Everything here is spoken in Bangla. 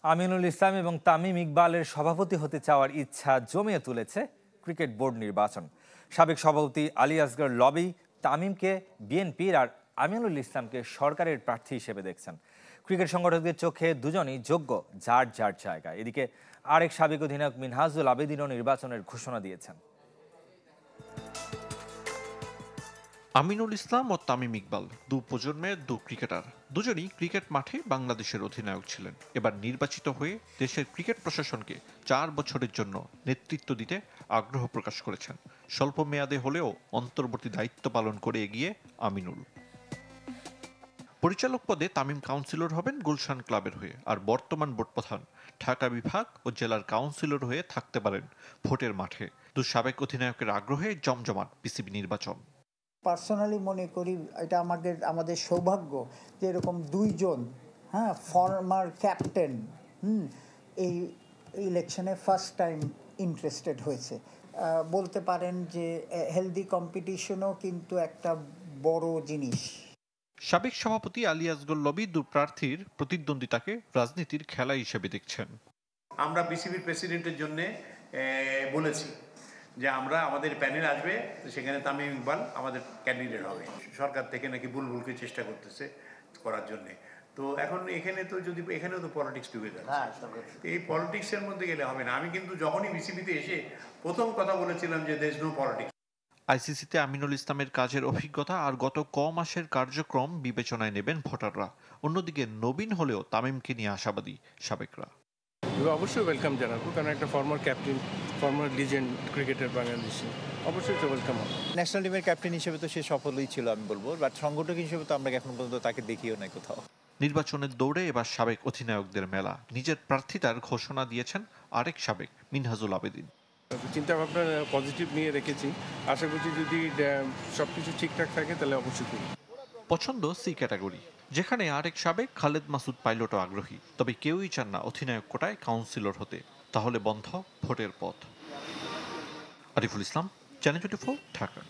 আমিনুল ইসলাম এবং তামিম ইকবালের সভাপতি হতে চাওয়ার ইচ্ছা জমিয়ে তুলেছে ক্রিকেট বোর্ড নির্বাচন। সাবেক সভাপতি আলী আসগর লবি তামিমকে বিএনপির আর আমিনুল ইসলামকে সরকারের প্রার্থী হিসেবে দেখছেন। ক্রিকেট সংগঠকদের চোখে দুজনই যোগ্য, যার যার জায়গায়। এদিকে আরেক সাবেক অধিনায়ক মিনহাজুল আবেদিনও নির্বাচনের ঘোষণা দিয়েছেন। আমিনুল ইসলাম ও তামিম ইকবাল দু প্রজন্মের দু ক্রিকেটার, দুজনই ক্রিকেট মাঠে বাংলাদেশের অধিনায়ক ছিলেন। এবার নির্বাচিত হয়ে দেশের ক্রিকেট প্রশাসনকে 4 বছরের জন্য নেতৃত্ব দিতে আগ্রহ প্রকাশ করেছেন। স্বল্প মেয়াদে হলেও অন্তর্বর্তী দায়িত্ব পালন করে এগিয়ে আমিনুল। পরিচালক পদে তামিম কাউন্সিলর হবেন গুলশান ক্লাবের হয়ে, আর বর্তমান বোর্ড প্রধান ঢাকা বিভাগ ও জেলার কাউন্সিলর হয়ে থাকতে পারেন ভোটের মাঠে। দু সাবেক অধিনায়কের আগ্রহে জমজমাট পিসিবি নির্বাচন। পার্সোনালি মনে করি এটা আমাদের সৌভাগ্য যে এরকম দুইজন ফর্মার ক্যাপ্টেন এই ইলেকশনে ফার্স্ট টাইম ইন্টারেস্টেড হয়েছে। বলতে পারেন যে হেলদি কম্পিটিশনও কিন্তু একটা বড় জিনিস। সাবেক সভাপতি আলী আসগর লবি দু প্রার্থীর প্রতিদ্বন্দ্বিতাকে রাজনীতির খেলা হিসেবে দেখছেন। আমরা বিসিবির প্রেসিডেন্টের জন্য বলেছি যে আমরা আমাদের প্যানেল আসবে, সেখানে তামিম ইকবাল আমাদের ক্যান্ডিডেট হবে। সরকার থেকে নাকি বুলবুলকে চেষ্টা করতেছে করার জন্যে। তো এখন এখানে তো যদি এখানেও তো পলিটিক্স ঢুকে যাচ্ছে, এই পলিটিক্সের মধ্যে গেলে হবে না। আমি কিন্তু যখনই বিসিবিতে এসে প্রথম কথা বলেছিলাম যে দেশ নো পলিটিক্স। আইসিসিতে আমিনুল ইসলামের কাজের অভিজ্ঞতা আর গত ক মাসের কার্যক্রম বিবেচনায় নেবেন ভোটাররা। অন্যদিকে নবীন হলেও তামিমকে নিয়ে আশাবাদী সাবেকরা। অবশ্যই ওয়েলকাম জানাবো, কারণ একটা former captain, former legend cricketer বাংলাদেশে, অবশ্যই তো ওয়েলকাম হবে। ন্যাশনাল টিমের ক্যাপ্টেন হিসেবে তো সে সফলই ছিল আমি বলবো, বাট সংগঠক হিসেবে তো আমরা এখন পর্যন্ত তাকে দেখিও নাই কোথাও। নির্বাচনের দৌড়ে এবার সাবেক অধিনায়কদের মেলা। নিজের প্রার্থিতার ঘোষণা দিয়েছেন আরেক সাবেক মিনহাজুল আবেদিন। চিন্তা ভাবনা পজিটিভ নিয়ে রেখেছি, আশা করছি যদি সবকিছু ঠিকঠাক থাকে তাহলে অবশ্যই করি। পছন্দ সি ক্যাটাগরি, যেখানে আরেক সাবেক খালেদ মাসুদ পাইলটও আগ্রহী। তবে কেউই চান না অধিনায়ক কোটায় কাউন্সিলর হতে, তাহলে বন্ধ ভোটের পথ। আরিফুল ইসলাম, চ্যানেল 24, ঢাকা।